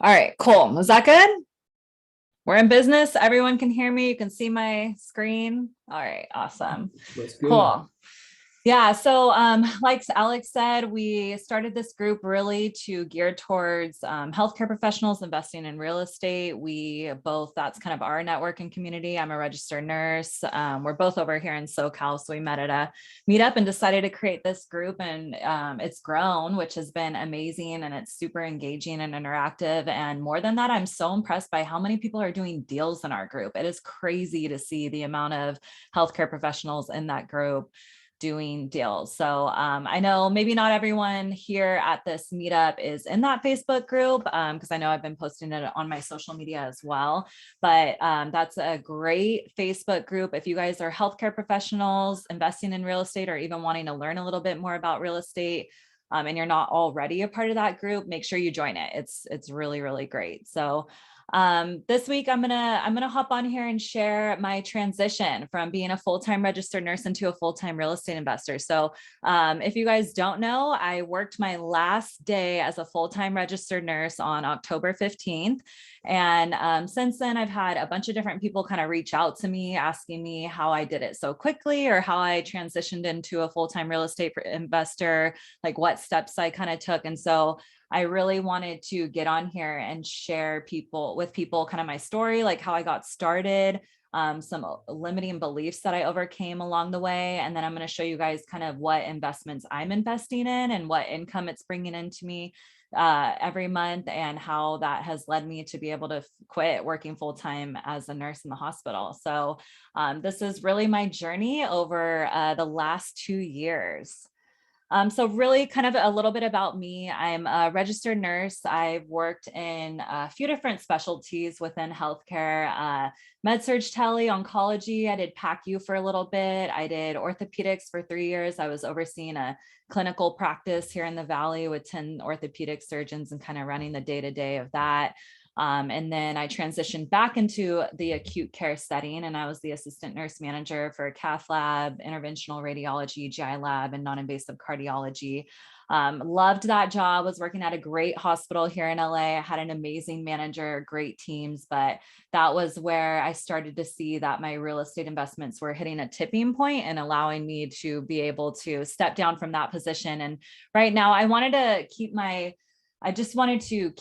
All right, cool. Is that good? We're in business. Everyone can hear me. You can see my screen. All right, awesome. That's good. Cool. Yeah, so like Alex said, we started this group really to gear towards healthcare professionals investing in real estate. That's kind of our network and community. I'm a registered nurse. We're both over here in SoCal, so we met at a meetup and decided to create this group, and it's grown, which has been amazing, and it's super engaging and interactive. And more than that, I'm so impressed by how many people are doing deals in our group. It is crazy to see the amount of healthcare professionals in that group doing deals. So I know maybe not everyone here at this meetup is in that Facebook group because I know I've been posting it on my social media as well. But that's a great Facebook group. If you guys are healthcare professionals investing in real estate or even wanting to learn a little bit more about real estate, and you're not already a part of that group, make sure you join it. It's really, really great. So this week I'm gonna hop on here and share my transition from being a full-time registered nurse into a full-time real estate investor. So if you guys don't know, I worked my last day as a full-time registered nurse on October 15th. And since then, I've had a bunch of different people kind of reach out to me asking me how I did it so quickly or how I transitioned into a full-time real estate investor, like what steps I kind of took. And so I really wanted to get on here and share with people kind of my story, like how I got started, some limiting beliefs that I overcame along the way. And then I'm going to show you guys kind of what investments I'm investing in and what income it's bringing into me every month, and how that has led me to be able to quit working full-time as a nurse in the hospital. So this is really my journey over the last 2 years. So really kind of a little bit about me. I'm a registered nurse. I've worked in a few different specialties within healthcare, med-surg tele, oncology. I did PACU for a little bit. I did orthopedics for 3 years. I was overseeing a clinical practice here in the Valley with 10 orthopedic surgeons and kind of running the day-to-day of that. And then I transitioned back into the acute care setting, and I was the assistant nurse manager for cath lab, interventional radiology, GI lab, and non-invasive cardiology. Loved that job, was working at a great hospital here in LA. I had an amazing manager, great teams, but that was where I started to see that my real estate investments were hitting a tipping point and allowing me to be able to step down from that position. And right now I just wanted to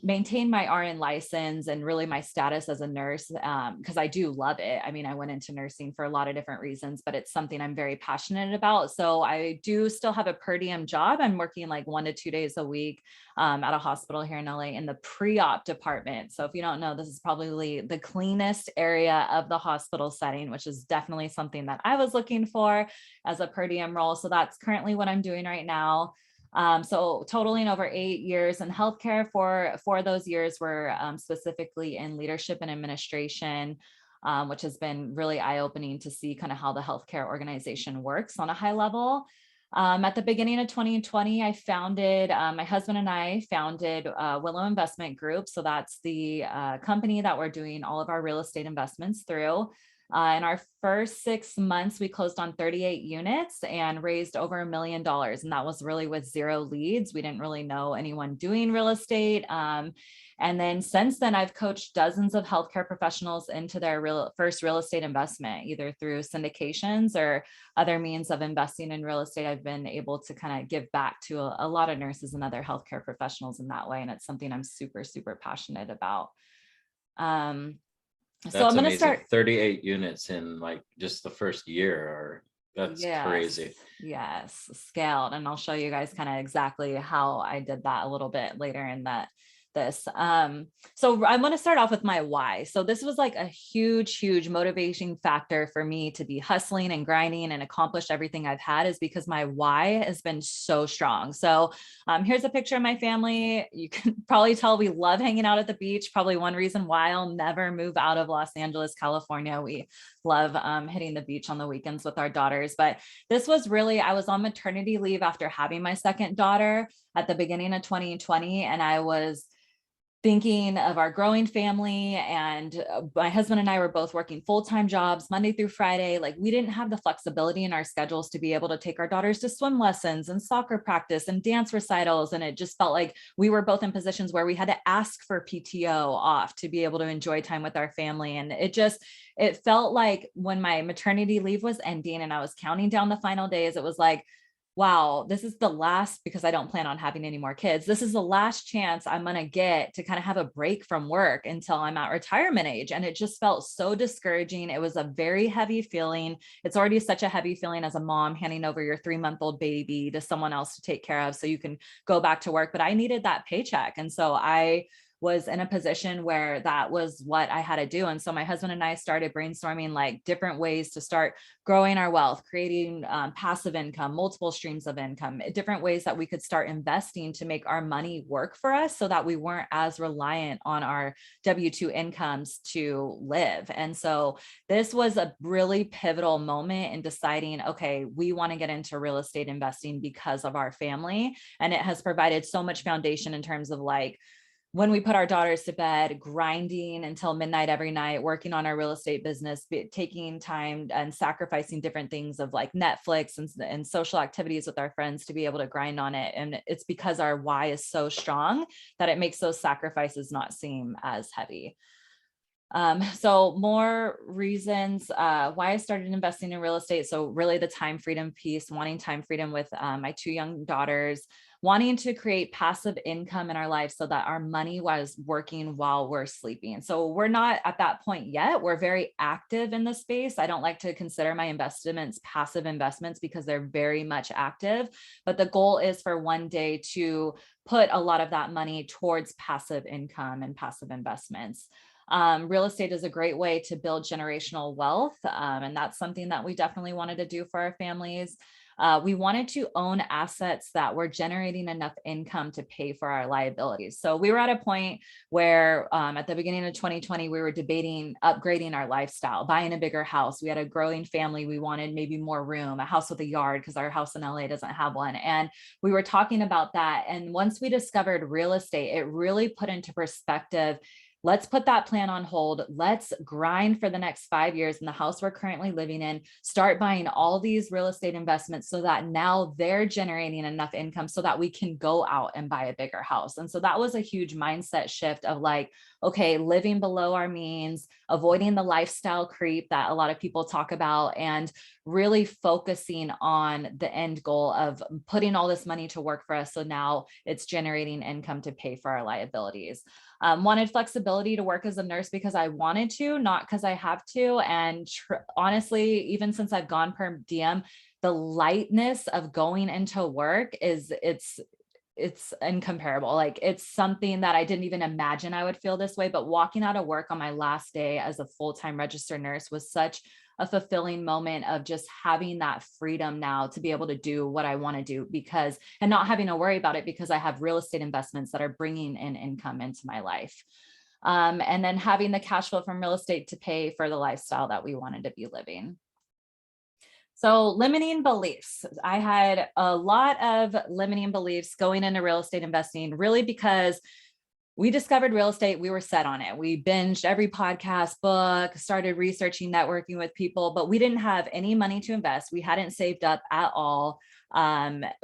maintain my RN license and really my status as a nurse because I do love it. I mean, I went into nursing for a lot of different reasons, but it's something I'm very passionate about. So I do still have a per diem job. I'm working like 1 to 2 days a week at a hospital here in LA in the pre-op department. So if you don't know, this is probably the cleanest area of the hospital setting, which is definitely something that I was looking for as a per diem role. So that's currently what I'm doing right now. So totaling over 8 years in healthcare. For those years were specifically in leadership and administration, which has been really eye-opening to see kind of how the healthcare organization works on a high level. At the beginning of 2020, my husband and I founded Willow Investment Group. So that's the company that we're doing all of our real estate investments through. In our first 6 months, we closed on 38 units and raised over $1 million. And that was really with 0 leads. We didn't really know anyone doing real estate. And then since then, I've coached dozens of healthcare professionals into their first real estate investment, either through syndications or other means of investing in real estate. I've been able to kind of give back to a lot of nurses and other healthcare professionals in that way. And it's something I'm super, super passionate about. So I'm going to start 38 units in like just the first year, that's crazy. Yes, scaled. And I'll show you guys kind of exactly how I did that a little bit later in this. So I want to start off with my why. So this was like a huge motivation factor for me to be hustling and grinding and accomplish everything I've had, is because my why has been so strong. So here's a picture of my family. You can probably tell we love hanging out at the beach. Probably one reason why I'll never move out of Los Angeles, California. We love hitting the beach on the weekends with our daughters. But this was really, I was on maternity leave after having my second daughter at the beginning of 2020. And I was thinking of our growing family, and my husband and I were both working full-time jobs Monday through Friday. Like, we didn't have the flexibility in our schedules to be able to take our daughters to swim lessons and soccer practice and dance recitals. And it just felt like we were both in positions where we had to ask for PTO off to be able to enjoy time with our family. And it felt like when my maternity leave was ending and I was counting down the final days, it was like, wow, this is the last, because I don't plan on having any more kids. This is the last chance I'm going to get to kind of have a break from work until I'm at retirement age. And it just felt so discouraging. It was a very heavy feeling. It's already such a heavy feeling as a mom, handing over your 3-month-old baby to someone else to take care of so you can go back to work. But I needed that paycheck. And so I was in a position where that was what I had to do. And so my husband and I started brainstorming like different ways to start growing our wealth, creating passive income, multiple streams of income, different ways that we could start investing to make our money work for us so that we weren't as reliant on our W-2 incomes to live. And so this was a really pivotal moment in deciding, okay, we want to get into real estate investing because of our family. And it has provided so much foundation in terms of like, when we put our daughters to bed, grinding until midnight every night, working on our real estate business, taking time and sacrificing different things of like Netflix and social activities with our friends to be able to grind on it. And it's because our why is so strong that it makes those sacrifices not seem as heavy. So more reasons why I started investing in real estate. So really the time freedom piece, wanting time freedom with my 2 young daughters, wanting to create passive income in our life so that our money was working while we're sleeping. So we're not at that point yet. We're very active in the space. I don't like to consider my investments passive investments because they're very much active, but the goal is for one day to put a lot of that money towards passive income and passive investments. Real estate is a great way to build generational wealth. And that's something that we definitely wanted to do for our families. We wanted to own assets that were generating enough income to pay for our liabilities. So we were at a point where at the beginning of 2020, we were debating upgrading our lifestyle, buying a bigger house. We had a growing family. We wanted maybe more room, a house with a yard, because our house in LA doesn't have one. And we were talking about that. And once we discovered real estate, it really put into perspective, let's put that plan on hold. Let's grind for the next 5 years in the house we're currently living in, start buying all these real estate investments so that now they're generating enough income so that we can go out and buy a bigger house. And so that was a huge mindset shift of like, okay, living below our means, avoiding the lifestyle creep that a lot of people talk about, and really focusing on the end goal of putting all this money to work for us. So now it's generating income to pay for our liabilities. Wanted flexibility to work as a nurse because I wanted to, not because I have to. And honestly, even since I've gone per diem, the lightness of going into work it's incomparable. Like, it's something that I didn't even imagine I would feel this way. But walking out of work on my last day as a full-time registered nurse was such a fulfilling moment of just having that freedom now to be able to do what I want to do, because, and not having to worry about it because I have real estate investments that are bringing in income into my life. And then having the cash flow from real estate to pay for the lifestyle that we wanted to be living. So limiting beliefs. I had a lot of limiting beliefs going into real estate investing, really because we discovered real estate. We were set on it. We binged every podcast, book, started researching, networking with people, but we didn't have any money to invest. We hadn't saved up at all.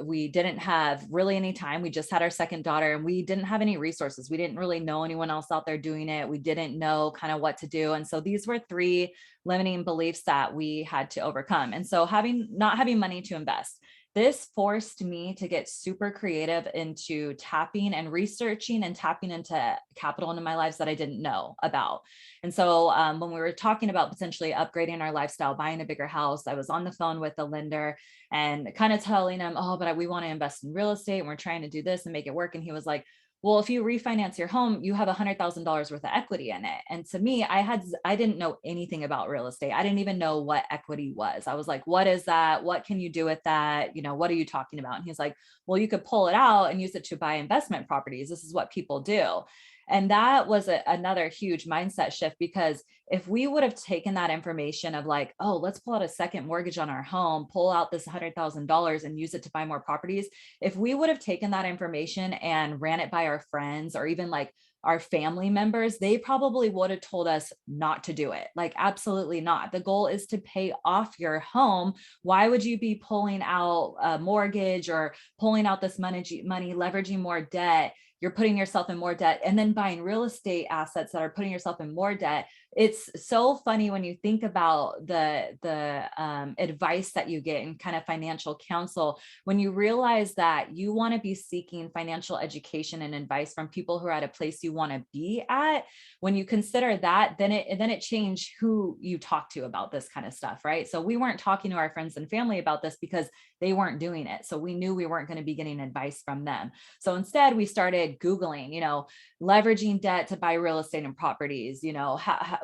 We didn't have really any time. We just had our second daughter and we didn't have any resources. We didn't really know anyone else out there doing it. We didn't know kind of what to do. And so these were 3 limiting beliefs that we had to overcome. And so not having money to invest, this forced me to get super creative into tapping and researching and tapping into capital into my lives that I didn't know about. And so when we were talking about potentially upgrading our lifestyle, buying a bigger house, I was on the phone with a lender and kind of telling him, oh, but we want to invest in real estate and we're trying to do this and make it work. And he was like, well, if you refinance your home, you have $100,000 worth of equity in it. And to me, I didn't know anything about real estate. I didn't even know what equity was. I was like, what is that? What can you do with that? You know, what are you talking about? And he's like, well, you could pull it out and use it to buy investment properties. This is what people do. And that was another huge mindset shift, because if we would have taken that information of like, oh, let's pull out a second mortgage on our home, pull out this $100,000 and use it to buy more properties. If we would have taken that information and ran it by our friends or even like our family members, they probably would have told us not to do it. Like, absolutely not. The goal is to pay off your home. Why would you be pulling out a mortgage or pulling out this money, leveraging more debt? You're putting yourself in more debt and then buying real estate assets that are putting yourself in more debt. It's so funny when you think about the advice that you get in kind of financial counsel, when you realize that you want to be seeking financial education and advice from people who are at a place you want to be at. When you consider that, then it changed who you talk to about this kind of stuff, right? So we weren't talking to our friends and family about this because they weren't doing it. So we knew we weren't going to be getting advice from them. So instead, we started Googling, leveraging debt to buy real estate and properties,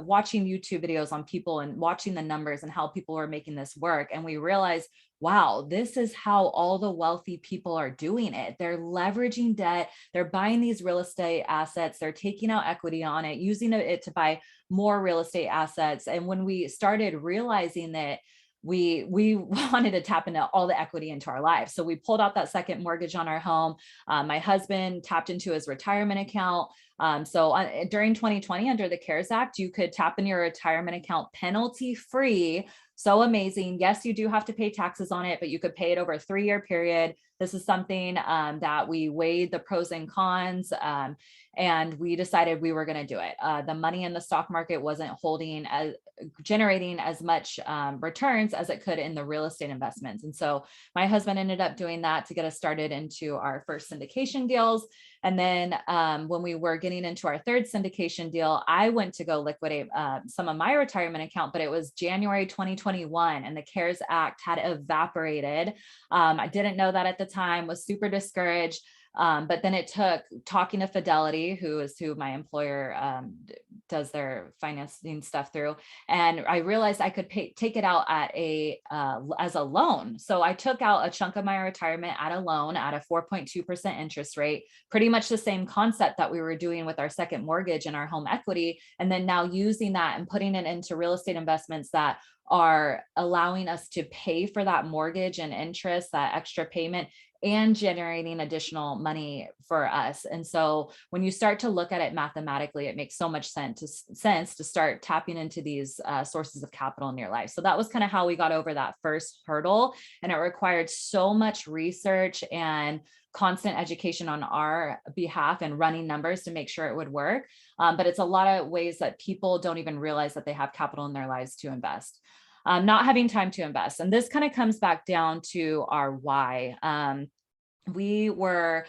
watching YouTube videos on people and watching the numbers and how people are making this work. And we realized, wow, this is how all the wealthy people are doing it. They're leveraging debt. They're buying these real estate assets. They're taking out equity on it, using it to buy more real estate assets. And when we started realizing that, we wanted to tap into all the equity into our lives. So we pulled out that second mortgage on our home. My husband tapped into his retirement account. During 2020, under the CARES Act, you could tap in your retirement account penalty free. So amazing. Yes, you do have to pay taxes on it, but you could pay it over a 3-year period. This is something that we weighed the pros and cons, and we decided we were going to do it. The money in the stock market wasn't generating as much returns as it could in the real estate investments. And so my husband ended up doing that to get us started into our first syndication deals. And then when we were getting into our third syndication deal, I went to go liquidate some of my retirement account, but it was January 2021 and the CARES Act had evaporated. I didn't know that at the time, was super discouraged. But then it took talking to Fidelity, who my employer does their financing stuff through. And I realized I could take it out at as a loan. So I took out a chunk of my retirement at a loan at a 4.2% interest rate, pretty much the same concept that we were doing with our second mortgage and our home equity. And then now using that and putting it into real estate investments that are allowing us to pay for that mortgage and interest, that extra payment, and generating additional money for us. And so when you start to look at it mathematically, it makes so much sense to start tapping into these sources of capital in your life. So that was kind of how we got over that first hurdle. And it required so much research and constant education on our behalf and running numbers to make sure it would work. But it's a lot of ways that people don't even realize that they have capital in their lives to invest. Not having time to invest. And this kind of comes back down to our why. We were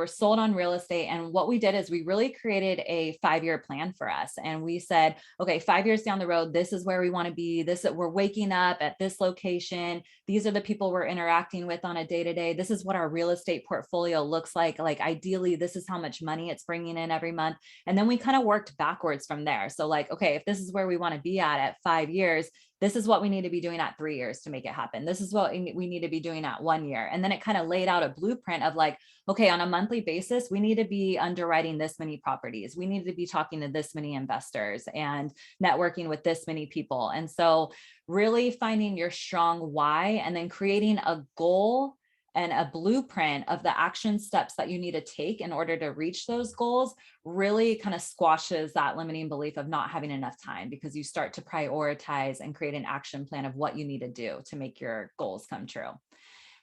sold on real estate. And what we did is we really created a 5-year plan for us. And we said, okay, 5 years down the road, this is where we want to be. We're waking up at this location. These are the people we're interacting with on a day-to-day. This is what our real estate portfolio looks like. Like ideally, this is how much money it's bringing in every month. And then we kind of worked backwards from there. So like, okay, if this is where we want to be at 5 years, this is what we need to be doing at 3 years to make it happen. This is what we need to be doing at 1 year. And then it kind of laid out a blueprint of like, okay, on a monthly basis, we need to be underwriting this many properties. We need to be talking to this many investors and networking with this many people. And so really finding your strong why and then creating a goal and a blueprint of the action steps that you need to take in order to reach those goals really kind of squashes that limiting belief of not having enough time, because you start to prioritize and create an action plan of what you need to do to make your goals come true.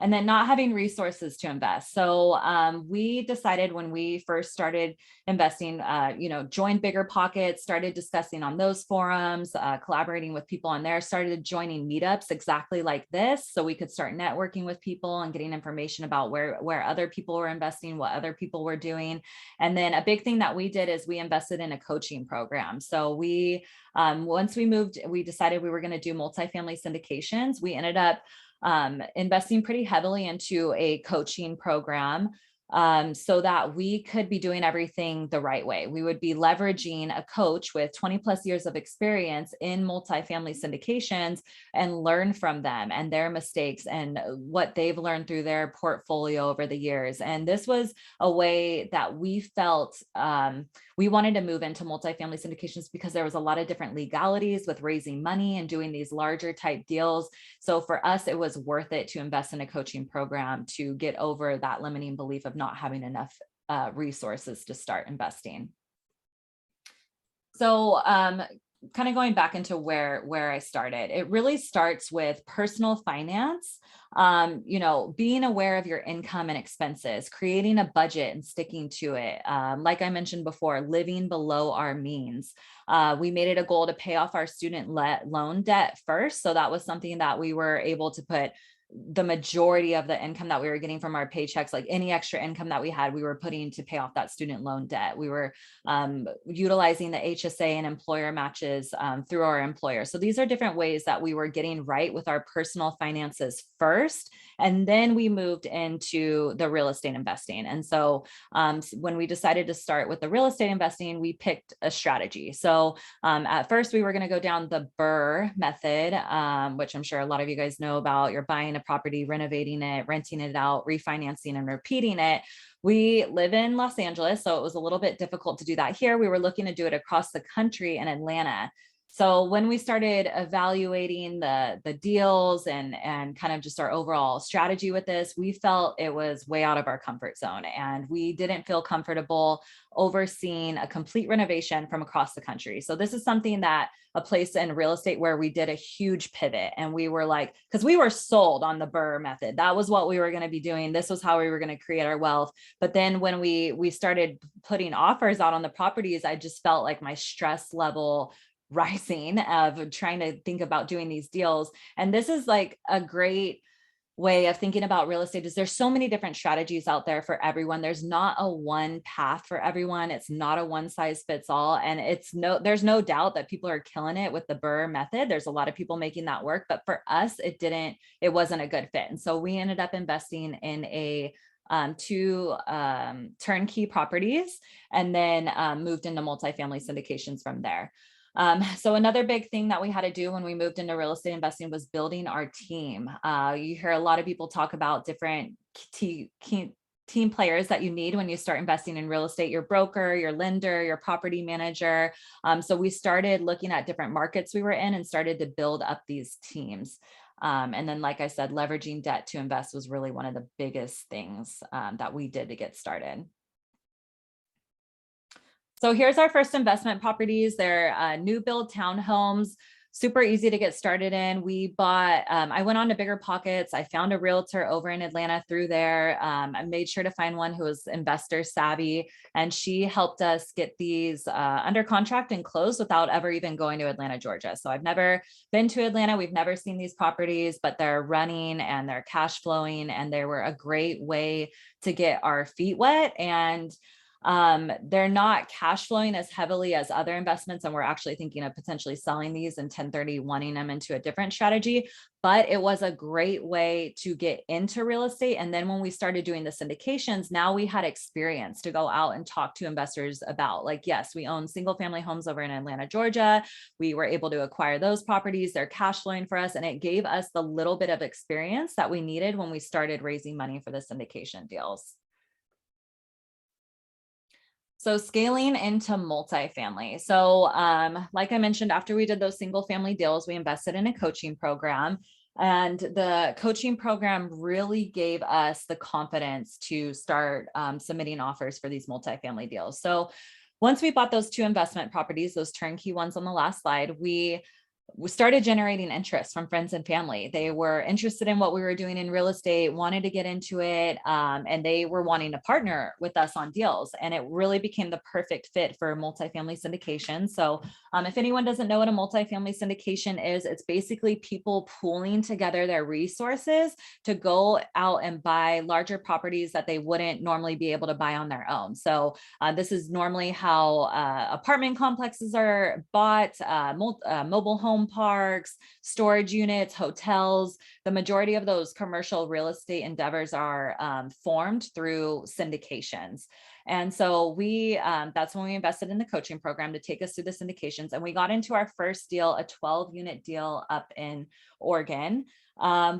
And then not having resources to invest. So we decided when we first started investing, joined Bigger Pockets, started discussing on those forums, collaborating with people on there, started joining meetups exactly like this. So we could start networking with people and getting information about where other people were investing, what other people were doing. And then a big thing that we did is we invested in a coaching program. So once we moved, we decided we were going to do multifamily syndications. We ended up investing pretty heavily into a coaching program so that we could be doing everything the right way. We would be leveraging a coach with 20 plus years of experience in multifamily syndications and learn from them and their mistakes and what they've learned through their portfolio over the years. And this was a way that we felt we wanted to move into multifamily syndications because there was a lot of different legalities with raising money and doing these larger type deals. So for us, it was worth it to invest in a coaching program to get over that limiting belief of not having enough resources to start investing. So kind of going back into where I started, it really starts with personal finance. Being aware of your income and expenses, creating a budget and sticking to it. Like I mentioned before, living below our means. We made it a goal to pay off our student loan debt first. So that was something that we were able to put the majority of the income that we were getting from our paychecks, like any extra income that we had, we were putting to pay off that student loan debt. We were utilizing the HSA and employer matches through our employer. So these are different ways that we were getting right with our personal finances first. And then we moved into the real estate investing. And so when we decided to start with the real estate investing, we picked a strategy. So at first we were going to go down the BRRRR method, which I'm sure a lot of you guys know about. You're buying a property, renovating it, renting it out, refinancing and repeating it. We live in Los Angeles, so it was a little bit difficult to do that here. We were looking to do it across the country in Atlanta. So when we started evaluating the deals and kind of just our overall strategy with this, we felt it was way out of our comfort zone, and we didn't feel comfortable overseeing a complete renovation from across the country. So this is something that a place in real estate where we did a huge pivot, and we were like, because we were sold on the BRRRR method. That was what we were going to be doing. This was how we were going to create our wealth. But then when we started putting offers out on the properties, I just felt like my stress level rising of trying to think about doing these deals. And this is like a great way of thinking about real estate. Is there's so many different strategies out there for everyone. There's not a one path for everyone. It's not a one size fits all. And there's no doubt that people are killing it with the BRRRR method. There's a lot of people making that work, but for us, it wasn't a good fit. And so we ended up investing in two turnkey properties, and then moved into multifamily syndications from there. So another big thing that we had to do when we moved into real estate investing was building our team. You hear a lot of people talk about different team players that you need when you start investing in real estate: your broker, your lender, your property manager. So we started looking at different markets we were in and started to build up these teams. And then, like I said, leveraging debt to invest was really one of the biggest things that we did to get started. So here's our first investment properties. They're new build townhomes, super easy to get started in. We bought, I went on to Bigger Pockets. I found a realtor over in Atlanta through there. I made sure to find one who was investor savvy, and she helped us get these under contract and closed without ever even going to Atlanta, Georgia. So I've never been to Atlanta. We've never seen these properties, but they're running and they're cash flowing, and they were a great way to get our feet wet. And they're not cash flowing as heavily as other investments. And we're actually thinking of potentially selling these and 1031ing them into a different strategy, but it was a great way to get into real estate. And then when we started doing the syndications, now we had experience to go out and talk to investors about, like, yes, we own single family homes over in Atlanta, Georgia. We were able to acquire those properties. They're cash flowing for us. And it gave us the little bit of experience that we needed when we started raising money for the syndication deals. So scaling into multifamily. So like I mentioned, after we did those single family deals, we invested in a coaching program. And the coaching program really gave us the confidence to start submitting offers for these multifamily deals. So once we bought those two investment properties, those turnkey ones on the last slide, we started generating interest from friends and family. They were interested in what we were doing in real estate, wanted to get into it, and they were wanting to partner with us on deals. And it really became the perfect fit for multifamily syndication. So if anyone doesn't know what a multifamily syndication is, it's basically people pooling together their resources to go out and buy larger properties that they wouldn't normally be able to buy on their own. So this is normally how apartment complexes are bought, mobile home parks, storage units, hotels. The majority of those commercial real estate endeavors are formed through syndications. And so that's when we invested in the coaching program to take us through the syndications. And we got into our first deal, a 12-unit deal up in Oregon.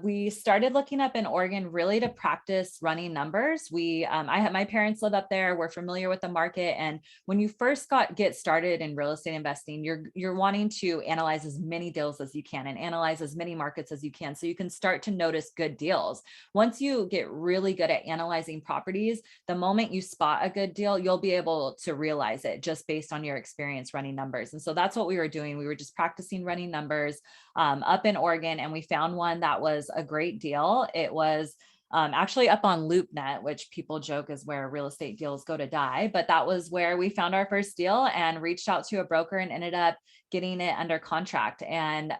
We started looking up in Oregon really to practice running numbers. My parents live up there. We're familiar with the market. And when you first get started in real estate investing, you're wanting to analyze as many deals as you can and analyze as many markets as you can, so you can start to notice good deals. Once you get really good at analyzing properties, the moment you spot a good deal, you'll be able to realize it just based on your experience running numbers. And so that's what we were doing. We were just practicing running numbers up in Oregon, and we found one that was a great deal. It was actually up on LoopNet, which people joke is where real estate deals go to die. But that was where we found our first deal and reached out to a broker and ended up getting it under contract and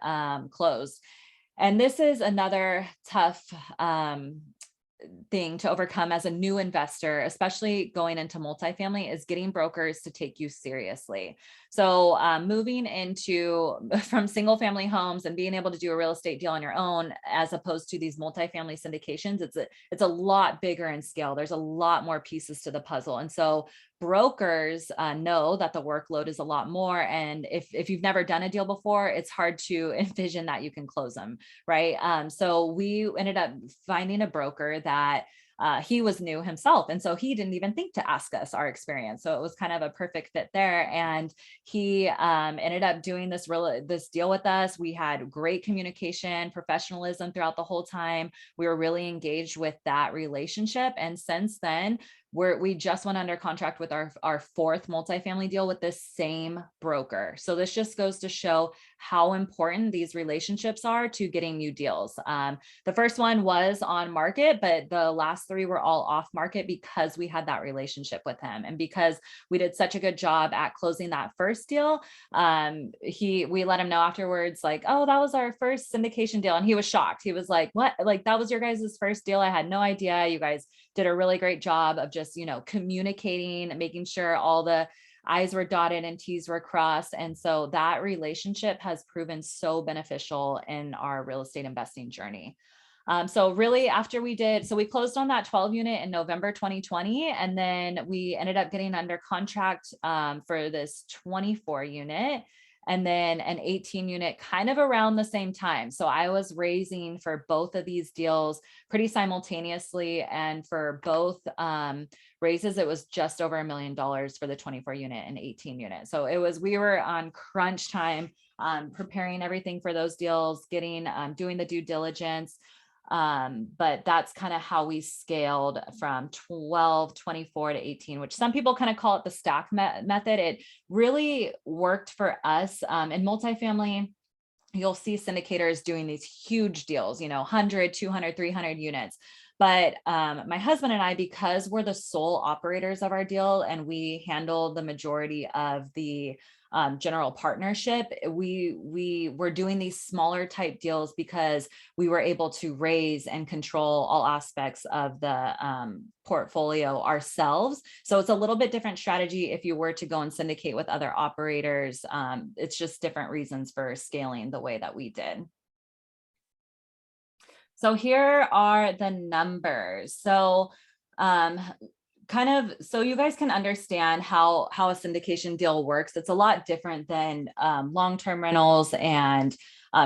closed. And this is another tough thing to overcome as a new investor, especially going into multifamily, is getting brokers to take you seriously. So moving into from single family homes and being able to do a real estate deal on your own, as opposed to these multifamily syndications, it's a lot bigger in scale. There's a lot more pieces to the puzzle. And so brokers know that the workload is a lot more. And if you've never done a deal before, it's hard to envision that you can close them, right? So we ended up finding a broker that he was new himself. And so he didn't even think to ask us our experience. So it was kind of a perfect fit there. And he ended up doing this deal with us. We had great communication, professionalism throughout the whole time. We were really engaged with that relationship. And since then, we just went under contract with our fourth multifamily deal with this same broker. So this just goes to show how important these relationships are to getting new deals. The first one was on market, but the last three were all off market because we had that relationship with him. And because we did such a good job at closing that first deal, we let him know afterwards, like, oh, that was our first syndication deal. And he was shocked. He was like, what? Like, that was your guys' first deal? I had no idea. You guys did a really great job of just, communicating and making sure all the I's were dotted and T's were crossed. And so that relationship has proven so beneficial in our real estate investing journey. So really after we closed on that 12 unit in November 2020, and then we ended up getting under contract for this 24 unit. And then an 18 unit kind of around the same time. So I was raising for both of these deals pretty simultaneously. And for both raises, it was just over $1 million for the 24 unit and 18 unit. So we were on crunch time, preparing everything for those deals, doing the due diligence. But that's kind of how we scaled from 12, 24 to 18, which some people kind of call it the stack method. It really worked for us. In multifamily, you'll see syndicators doing these huge deals, 100, 200, 300 units. But my husband and I, because we're the sole operators of our deal and we handle the majority of the general partnership, we were doing these smaller type deals because we were able to raise and control all aspects of the portfolio ourselves. So it's a little bit different strategy if you were to go and syndicate with other operators. It's just different reasons for scaling the way that we did. So here are the numbers. So so you guys can understand how a syndication deal works. It's a lot different than long-term rentals and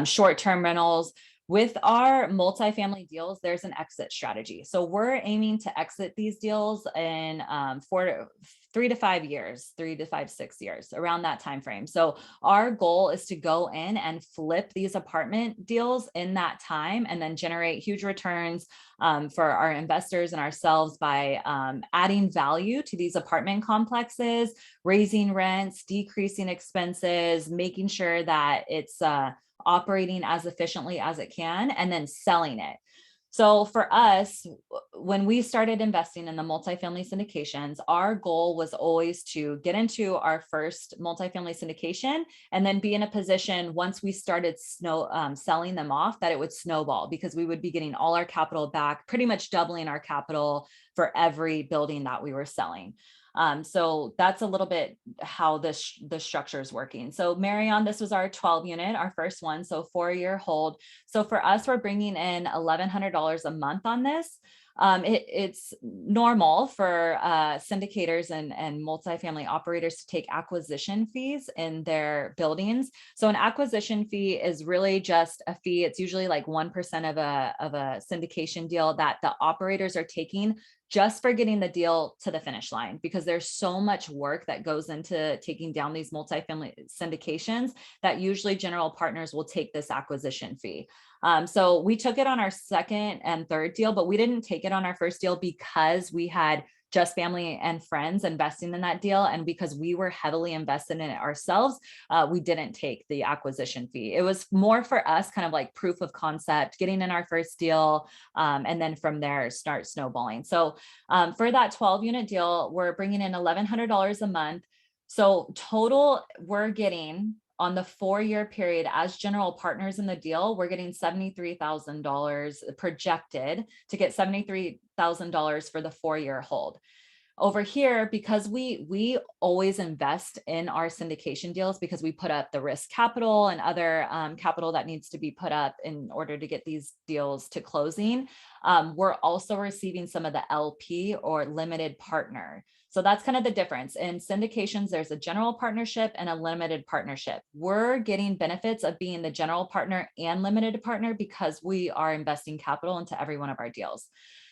short-term rentals. With our multifamily deals, there's an exit strategy. So we're aiming to exit these deals in 3 to 5 years, 6 years, around that time frame. So our goal is to go in and flip these apartment deals in that time and then generate huge returns for our investors and ourselves by adding value to these apartment complexes, raising rents, decreasing expenses, making sure that it's operating as efficiently as it can, and then selling it. So for us, when we started investing in the multifamily syndications, our goal was always to get into our first multifamily syndication and then be in a position once we started selling them off that it would snowball, because we would be getting all our capital back, pretty much doubling our capital for every building that we were selling. So that's a little bit how the structure is working. So Marion, this was our 12 unit, our first one, so 4-year hold. So for us, we're bringing in $1,100 a month on this. It's normal for syndicators and multifamily operators to take acquisition fees in their buildings. So an acquisition fee is really just a fee. It's usually like 1% of a syndication deal that the operators are taking just for getting the deal to the finish line, because there's so much work that goes into taking down these multifamily syndications that usually general partners will take this acquisition fee. So we took it on our second and third deal, but we didn't take it on our first deal because we had just family and friends investing in that deal. And because we were heavily invested in it ourselves, we didn't take the acquisition fee. It was more for us kind of like proof of concept, getting in our first deal, and then from there start snowballing. So for that 12 unit deal, we're bringing in $1,100 a month. So total, we're getting on the 4-year period as general partners in the deal, we're getting $73,000 projected to get $73,000 for the 4-year hold. Over here, because we always invest in our syndication deals because we put up the risk capital and other capital that needs to be put up in order to get these deals to closing. We're also receiving some of the LP or limited partner. So that's kind of the difference. In syndications, there's a general partnership and a limited partnership. We're getting benefits of being the general partner and limited partner because we are investing capital into every one of our deals.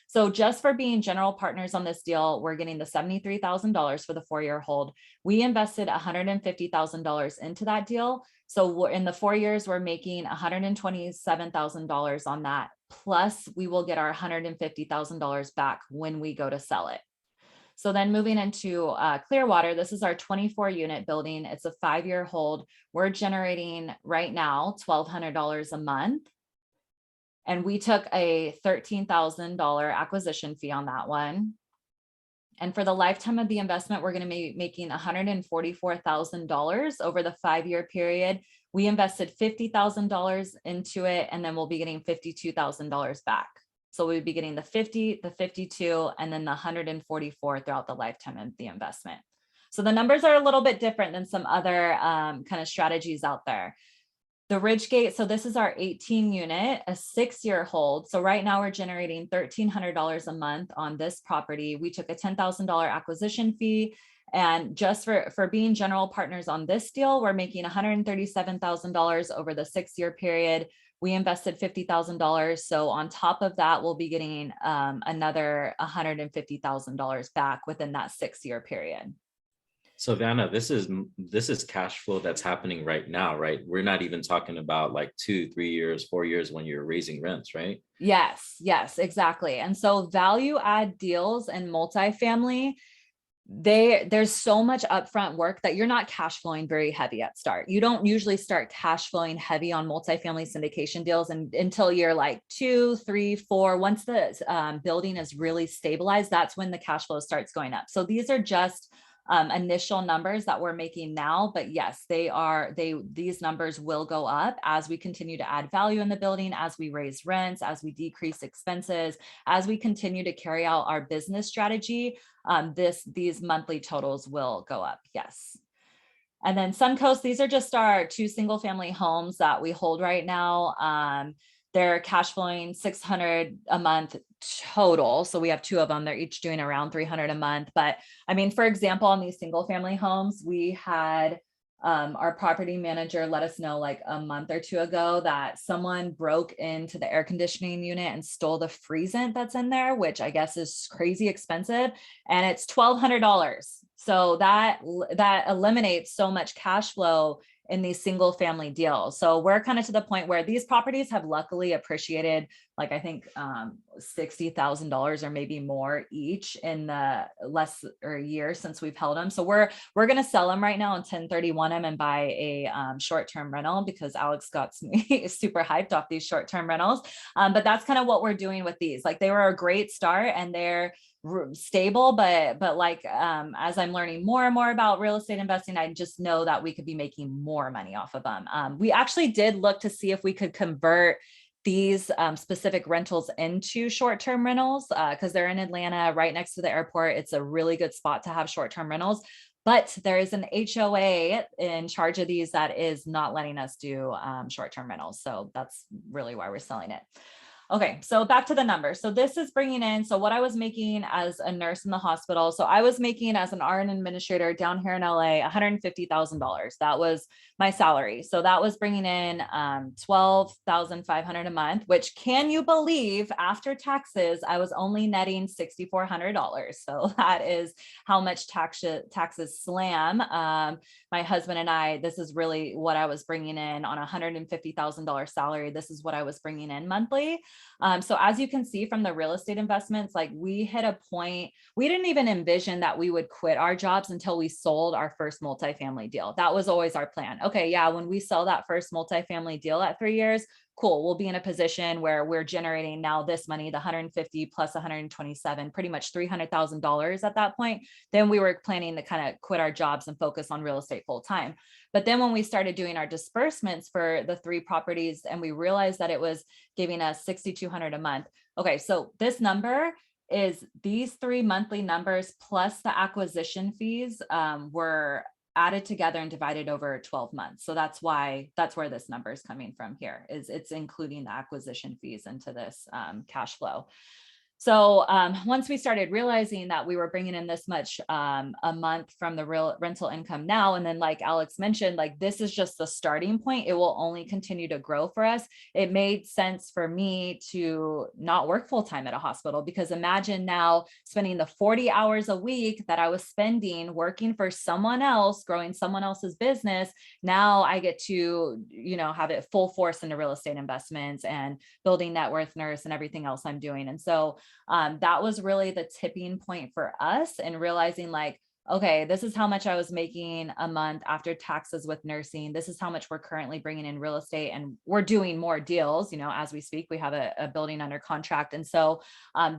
So just for being general partners on this deal, we're getting the $73,000 for the 4-year hold. We invested $150,000 into that deal. So in the 4 years, we're making $127,000 on that. Plus we will get our $150,000 back when we go to sell it. So then moving into Clearwater, this is our 24 unit building. It's a 5-year hold. We're generating right now $1,200 a month. And we took a $13,000 acquisition fee on that one. And for the lifetime of the investment, we're going to be making $144,000 over the 5-year period. We invested $50,000 into it, and then we'll be getting $52,000 back. So we'd be getting the 50, the 52, and then the 144 throughout the lifetime of the investment. So the numbers are a little bit different than some other kind of strategies out there. The Ridgegate, so this is our 18 unit, a 6-year hold. So right now we're generating $1,300 a month on this property. We took a $10,000 acquisition fee. And just for being general partners on this deal, we're making $137,000 over the 6-year period. We invested $50,000. So on top of that, we'll be getting another $150,000 back within that 6-year period. So Vanna, this is cash flow that's happening right now, right? We're not even talking about like 2, 3 years, 4 years when you're raising rents, right? Yes, exactly. And so value add deals and multifamily, there's so much upfront work that you're not cash flowing very heavy at start. You don't usually start cash flowing heavy on multifamily syndication deals until you're like 2, 3, 4. Once the building is really stabilized, that's when the cash flow starts going up. So these are just initial numbers that we're making now, but yes, these numbers will go up as we continue to add value in the building, as we raise rents, as we decrease expenses, as we continue to carry out our business strategy. These monthly totals will go up. Yes. And then Suncoast, these are just our 2 single family homes that we hold right now. They're cash flowing $600 a month total. So we have 2 of them. They're each doing around $300 a month. But I mean, for example, on these single family homes, we had our property manager let us know like a month or 2 ago that someone broke into the air conditioning unit and stole the freezant that's in there, which I guess is crazy expensive. And it's $1,200. So that eliminates so much cash flow in these single family deals. So we're kind of to the point where these properties have luckily appreciated, like I think $60,000 or maybe more each in the less or a year since we've held them. So we're going to sell them right now and 1031 them and buy a short-term rental because Alex got me super hyped off these short-term rentals. But that's kind of what we're doing with these. Like they were a great start and they're stable, but like as I'm learning more and more about real estate investing, I just know that we could be making more money off of them. We actually did look to see if we could convert these specific rentals into short-term rentals because they're in Atlanta, right next to the airport. It's a really good spot to have short-term rentals, but there is an HOA in charge of these that is not letting us do short-term rentals. So that's really why we're selling it. Okay, so back to the numbers. So this is bringing in, so what I was making as a nurse in the hospital. So I was making as an RN administrator down here in LA, $150,000. That was my salary. So that was bringing in $12,500 a month, which can you believe after taxes, I was only netting $6,400. So that is how much taxes slam. My husband and I, this is really what I was bringing in on a $150,000 salary. This is what I was bringing in monthly. So as you can see from the real estate investments, like we hit a point, we didn't even envision that we would quit our jobs until we sold our first multifamily deal. That was always our plan. Okay, yeah, when we sell that first multifamily deal at 3 years, cool, we'll be in a position where we're generating now this money, the 150 plus 127, pretty much $300,000 at that point. Then we were planning to kind of quit our jobs and focus on real estate full time. But then when we started doing our disbursements for the 3 properties and we realized that it was giving us $6,200 a month. Okay, so this number is these 3 monthly numbers plus the acquisition fees were added together and divided over 12 months. So that's where this number is coming from here, is it's including the acquisition fees into this cash flow. So once we started realizing that we were bringing in this much a month from the real rental income now, and then like Alex mentioned, like this is just the starting point. It will only continue to grow for us. It made sense for me to not work full time at a hospital, because imagine now spending the 40 hours a week that I was spending working for someone else, growing someone else's business. Now I get to, have it full force into real estate investments and building net worth nurse and everything else I'm doing. And so that was really the tipping point for us, and realizing like, okay, this is how much I was making a month after taxes with nursing. This is how much we're currently bringing in real estate, and we're doing more deals, as we speak. We have a building under contract. And so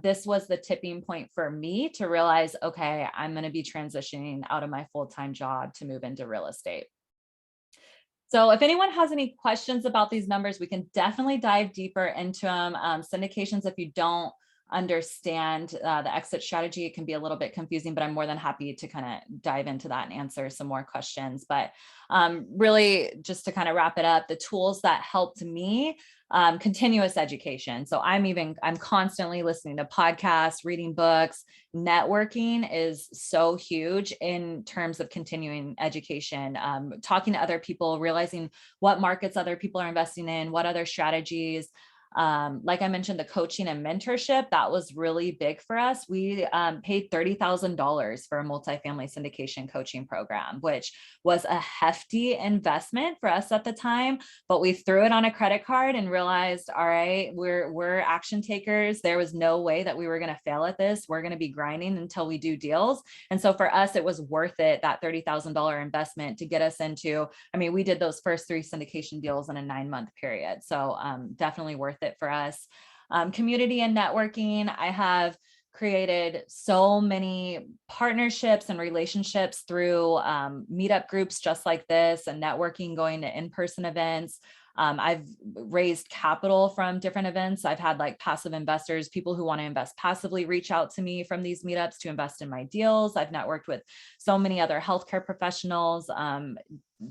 this was the tipping point for me to realize, okay, I'm going to be transitioning out of my full-time job to move into real estate. So if anyone has any questions about these numbers, we can definitely dive deeper into them. Syndications, if you don't understand the exit strategy, it can be a little bit confusing, but I'm more than happy to kind of dive into that and answer some more questions. But really, just to kind of wrap it up, the tools that helped me, continuous education. So I'm constantly listening to podcasts, reading books. Networking is so huge in terms of continuing education, talking to other people, realizing what markets other people are investing in, what other strategies. Like I mentioned, the coaching and mentorship, that was really big for us. We paid $30,000 for a multifamily syndication coaching program, which was a hefty investment for us at the time, but we threw it on a credit card and realized, all right, we're action takers. There was no way that we were going to fail at this. We're going to be grinding until we do deals. And so for us, it was worth it, that $30,000 investment to get us into, we did those first 3 syndication deals in a 9-month period. So definitely worth it for us. Community and networking. I have created so many partnerships and relationships through meetup groups just like this, and networking, going to in-person events. I've raised capital from different events. I've had like passive investors, people who want to invest passively, reach out to me from these meetups to invest in my deals. I've networked with so many other healthcare professionals.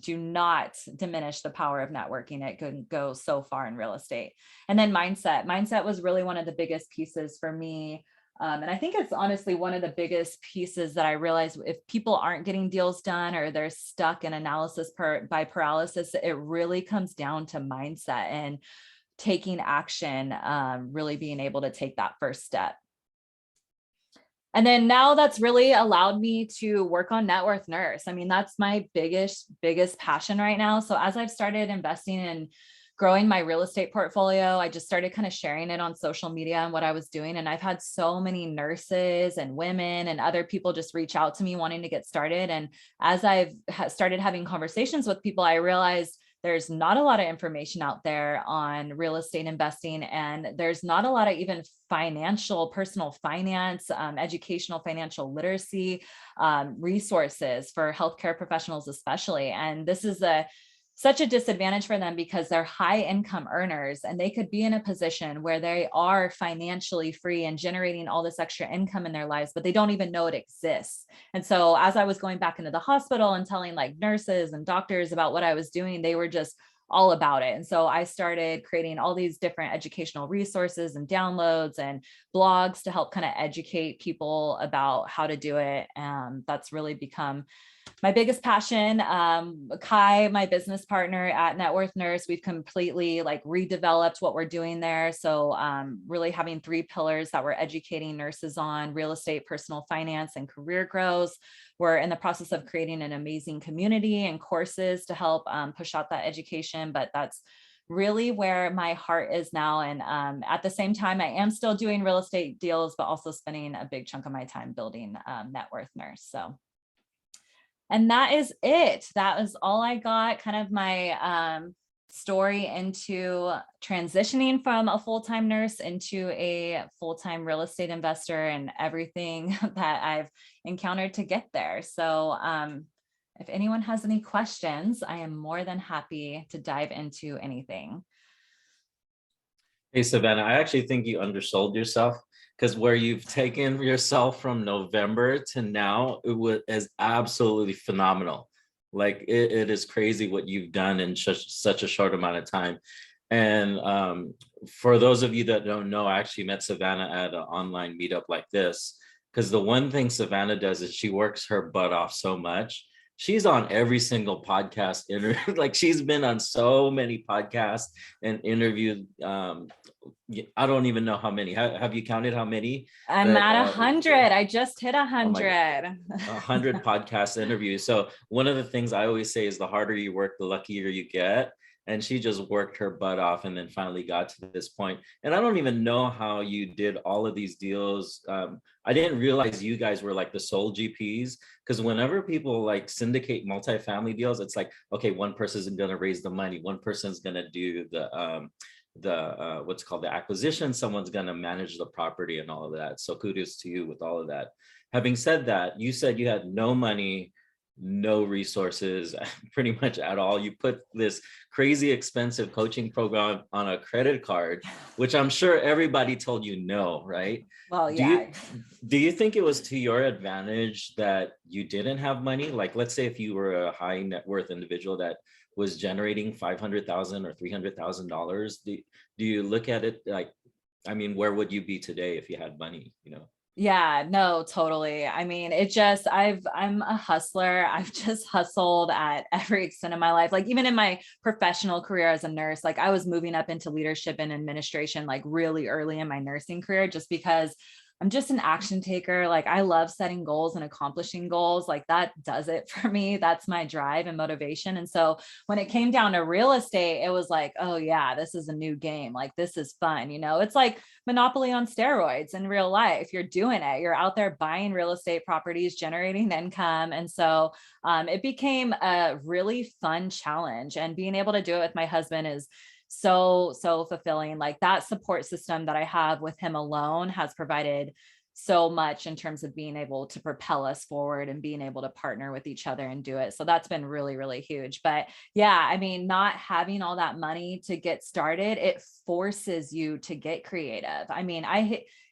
Do not diminish the power of networking. It can go so far in real estate. And then mindset was really one of the biggest pieces for me. And I think it's honestly one of the biggest pieces that I realized, if people aren't getting deals done or they're stuck in analysis by paralysis, it really comes down to mindset and taking action, really being able to take that first step. And then now that's really allowed me to work on net worth nurse. That's my biggest passion right now. So as I've started investing in growing my real estate portfolio, I just started kind of sharing it on social media and what I was doing. And I've had so many nurses and women and other people just reach out to me wanting to get started. And as I've started having conversations with people, I realized there's not a lot of information out there on real estate investing, and there's not a lot of even personal finance, educational financial literacy resources for healthcare professionals, especially. And this is such a disadvantage for them because they're high income earners, and they could be in a position where they are financially free and generating all this extra income in their lives, but they don't even know it exists. And so as I was going back into the hospital and telling like nurses and doctors about what I was doing, they were just all about it. And so I started creating all these different educational resources and downloads and blogs to help kind of educate people about how to do it. That's really become my biggest passion. Kai, my business partner at Net Worth Nurse, we've completely like redeveloped what we're doing there. So really having 3 pillars that we're educating nurses on: real estate, personal finance, and career growth. We're in the process of creating an amazing community and courses to help push out that education, but that's really where my heart is now. And at the same time, I am still doing real estate deals, but also spending a big chunk of my time building Net Worth Nurse. So, and that is it. That was all I got, kind of my story into transitioning from a full-time nurse into a full-time real estate investor and everything that I've encountered to get there. So if anyone has any questions, I am more than happy to dive into anything. Hey, Savannah, I actually think you undersold yourself, because where you've taken yourself from November to now, is absolutely phenomenal. Like it is crazy what you've done in such a short amount of time. And for those of you that don't know, I actually met Savannah at an online meetup like this, because the one thing Savannah does is she works her butt off so much. She's on every single podcast interview. Like she's been on so many podcasts and interviewed. I don't even know how many. Have you counted how many? I'm That, at 100. I just hit oh my God, 100. 100 podcast interviews. So one of the things I always say is the harder you work, the luckier you get. And she just worked her butt off and then finally got to this point. And I don't even know how you did all of these deals. I didn't realize you guys were like the sole GPs, because whenever people like syndicate multifamily deals, it's like, okay, one person's going to raise the money, one person's going to do the what's called the acquisition, someone's going to manage the property and all of that. So kudos to you with all of that. Having said that, you said you had no money, no resources, pretty much at all. You put this crazy expensive coaching program on a credit card, which I'm sure everybody told you no, right? Well, yeah. Do you think it was to your advantage that you didn't have money? Like, let's say if you were a high net worth individual that was generating $500,000 or $300,000, do you look at it like, I mean, where would you be today if you had money, you know? Yeah, no, totally. I mean, I'm a hustler. I've just hustled at every extent of my life. Like even in my professional career as a nurse, like I was moving up into leadership and administration, like really early in my nursing career, just because I'm just an action taker. Like I love setting goals and accomplishing goals. Like that does it for me. That's my drive and motivation. And so when it came down to real estate, it was like, oh yeah, this is a new game. Like this is fun. You know, it's like Monopoly on steroids in real life. You're doing it. You're out there buying real estate properties, generating income. And so it became a really fun challenge. And being able to do it with my husband is so fulfilling. Like that support system that I have with him alone has provided so much in terms of being able to propel us forward and being able to partner with each other and do it. So that's been really, really huge. But yeah, I mean, not having all that money to get started, it forces you to get creative. I mean,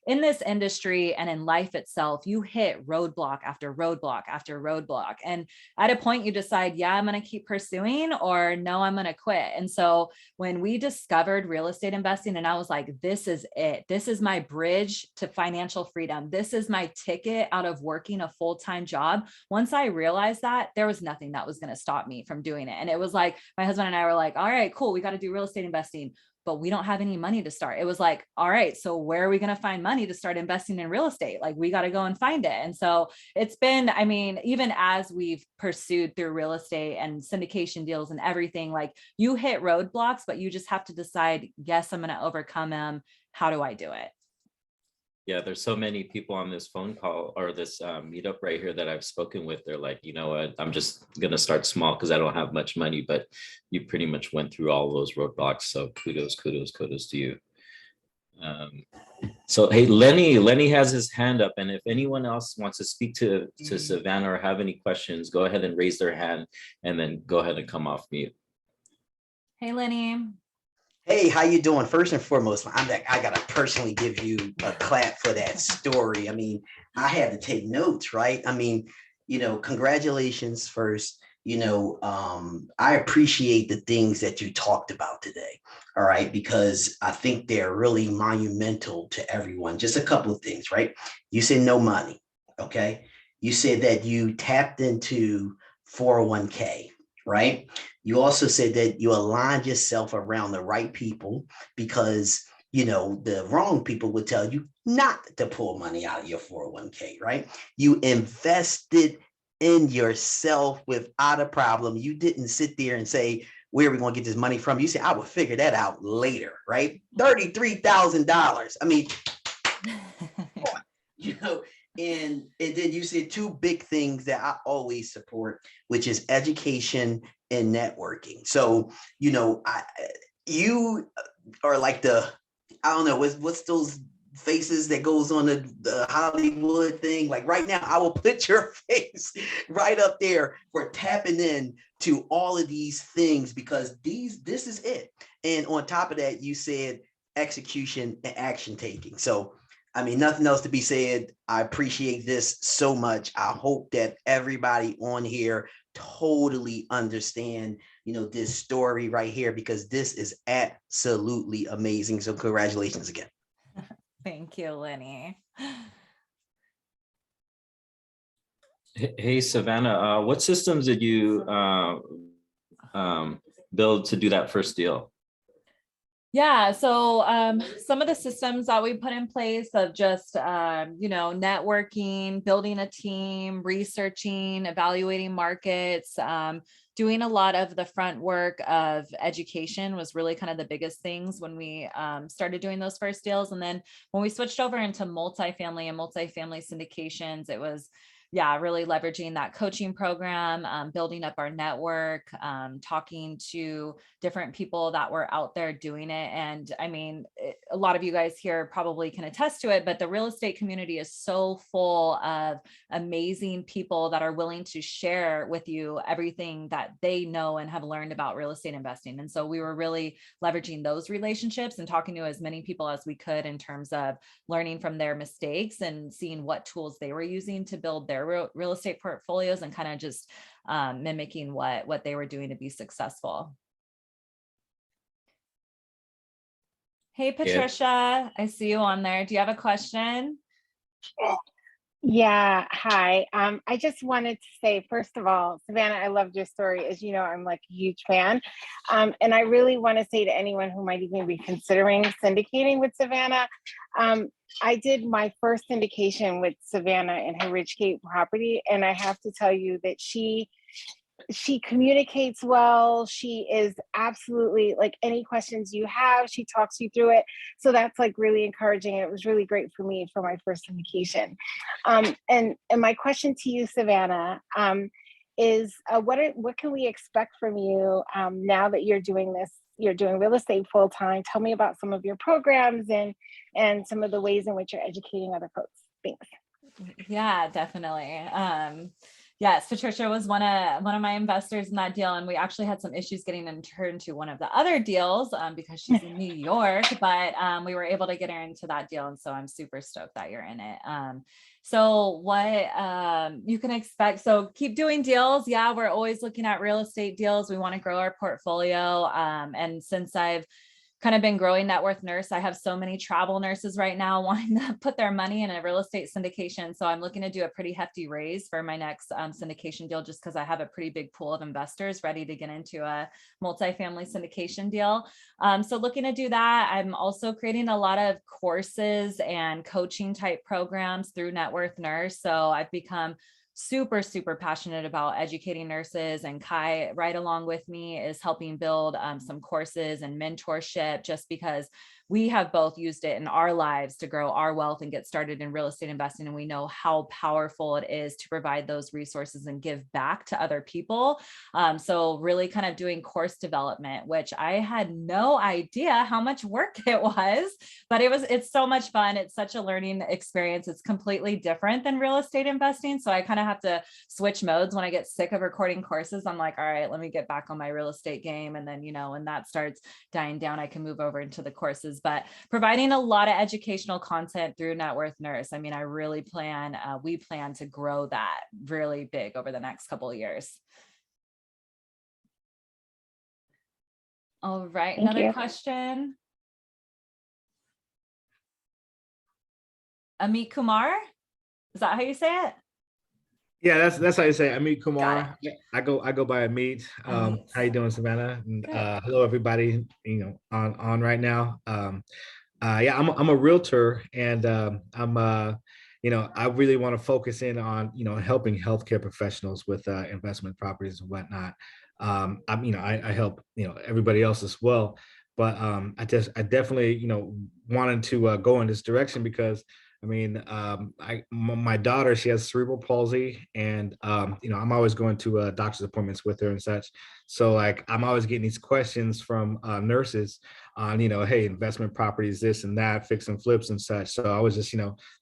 in this industry and in life itself, you hit roadblock after roadblock after roadblock. And at a point you decide, yeah, I'm going to keep pursuing, or no, I'm going to quit. And so when we discovered real estate investing, and I was like, this is it. This is my bridge to financial freedom. This is my ticket out of working a full-time job. Once I realized that, there was nothing that was going to stop me from doing it. And it was like, my husband and I were like, all right, cool. We got to do real estate investing, but we don't have any money to start. It was like, all right, so where are we going to find money to start investing in real estate? Like we got to go and find it. And so it's been, I mean, even as we've pursued through real estate and syndication deals and everything, like you hit roadblocks, but you just have to decide, yes, I'm going to overcome them. How do I do it? Yeah, there's so many people on this phone call or this meetup right here that I've spoken with. They're like, you know what, I'm just going to start small because I don't have much money, but you pretty much went through all those roadblocks. So kudos to you. So, hey, Lenny has his hand up. And if anyone else wants to speak to Savannah or have any questions, go ahead and raise their hand and then go ahead and come off mute. Hey, Lenny. Hey, how you doing? First and foremost, I gotta personally give you a clap for that story. I mean, I had to take notes, right? I mean, congratulations first. I appreciate the things that you talked about today. All right, because I think they're really monumental to everyone. Just a couple of things, right? You said no money. Okay. You said that you tapped into 401k, right? You also said that you aligned yourself around the right people because, the wrong people would tell you not to pull money out of your 401k, right? You invested in yourself without a problem. You didn't sit there and say, where are we going to get this money from? You say, I will figure that out later, right? $33,000. I mean, you know, and then you said two big things that I always support, which is education and networking. So, you know, you are like I don't know, what's those faces that goes on the Hollywood thing? Like right now, I will put your face right up there for tapping in to all of these things, because this is it. And on top of that, you said execution and action taking. So, I mean, nothing else to be said. I appreciate this so much. I hope that everybody on here totally understand, you know, this story right here, because this is absolutely amazing. So congratulations again. Thank you, Lenny. Hey, Savannah, what systems did you build to do that first deal? Yeah, so some of the systems that we put in place of just, you know, networking, building a team, researching, evaluating markets, doing a lot of the front work of education was really kind of the biggest things when we started doing those first deals. And then when we switched over into multifamily and multifamily syndications, it was, yeah, really leveraging that coaching program, building up our network, talking to different people that were out there doing it. And I mean, a lot of you guys here probably can attest to it, but the real estate community is so full of amazing people that are willing to share with you everything that they know and have learned about real estate investing. And so we were really leveraging those relationships and talking to as many people as we could in terms of learning from their mistakes and seeing what tools they were using to build their real estate portfolios, and kind of just mimicking what they were doing to be successful. Hey, Patricia, I see you on there. Do you have a question? Yeah, hi. I just wanted to say, first of all, Savannah, I loved your story. As you know, I'm like a huge fan. And I really want to say to anyone who might even be considering syndicating with Savannah, I did my first syndication with Savannah in her Ridgegate property. And I have to tell you that she communicates well. She is absolutely, like, any questions you have, she talks you through it. So that's like really encouraging. It was really great for me for my first syndication. And my question to you, Savannah, is what can we expect from you now that you're doing this? You're doing real estate full time. Tell me about some of your programs and some of the ways in which you're educating other folks. Thanks. Yeah, definitely. Yes, Patricia was one of my investors in that deal, and we actually had some issues getting her into one of the other deals because she's in New York, but we were able to get her into that deal, and so I'm super stoked that you're in it. So what you can expect, so keep doing deals. Yeah, we're always looking at real estate deals. We want to grow our portfolio, and since I've kind of been growing Net Worth Nurse, I have so many travel nurses right now wanting to put their money in a real estate syndication. So I'm looking to do a pretty hefty raise for my next syndication deal, just because I have a pretty big pool of investors ready to get into a multifamily syndication deal. So looking to do that. I'm also creating a lot of courses and coaching type programs through Net Worth Nurse. So I've become super, super passionate about educating nurses, and Kai right along with me is helping build some courses and mentorship, just because we have both used it in our lives to grow our wealth and get started in real estate investing. And we know how powerful it is to provide those resources and give back to other people. So really kind of doing course development, which I had no idea how much work it was, but it's so much fun. It's such a learning experience. It's completely different than real estate investing. So I kind of have to switch modes when I get sick of recording courses. I'm like, all right, let me get back on my real estate game. And then, when that starts dying down, I can move over into the courses. But providing a lot of educational content through Net Worth Nurse. I mean, I really we plan to grow that really big over the next couple of years. All right, another question. Amit Kumar, is that how you say it? Yeah, that's how you say it. Amit Kumar. I go by Amit. How you doing, Savannah? And, hello, everybody. On right now. Yeah, I'm a realtor, and I really want to focus in on helping healthcare professionals with investment properties and whatnot. I help, everybody else as well. But I definitely, wanted to go in this direction because my daughter, she has cerebral palsy, and I'm always going to doctor's appointments with her and such. So like I'm always getting these questions from nurses on, hey, investment properties, this and that, fix and flips and such. So I was just,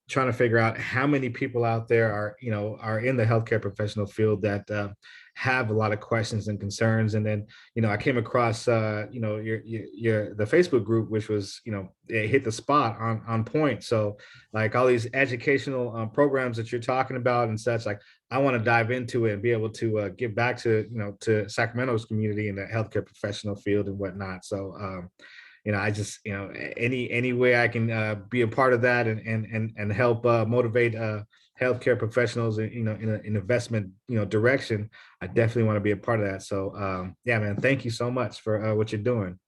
trying to figure out how many people out there are in the healthcare professional field that have a lot of questions and concerns. And then, I came across, your the Facebook group, which was, it hit the spot on point. So like all these educational programs that you're talking about and such, like I want to dive into it and be able to give back to, to Sacramento's community in the healthcare professional field and whatnot. So, I just, any way I can be a part of that and help motivate healthcare professionals, in an investment, direction, I definitely want to be a part of that. So, yeah, man, thank you so much for what you're doing.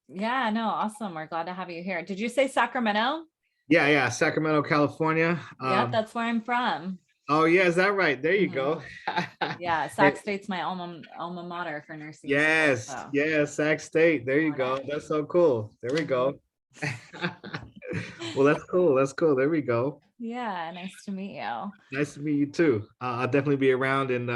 Yeah, no, awesome. We're glad to have you here. Did you say Sacramento? Yeah, Sacramento, California. Yeah, that's where I'm from. Oh yeah, is that right? There you go. Yeah, Sac State's my alma mater for nursing. Yes, school, so. yes, Sac State. There you go. That's so cool. There we go. Well, that's cool. That's cool. There we go. Yeah, nice to meet you. Nice to meet you too. I'll definitely be around, and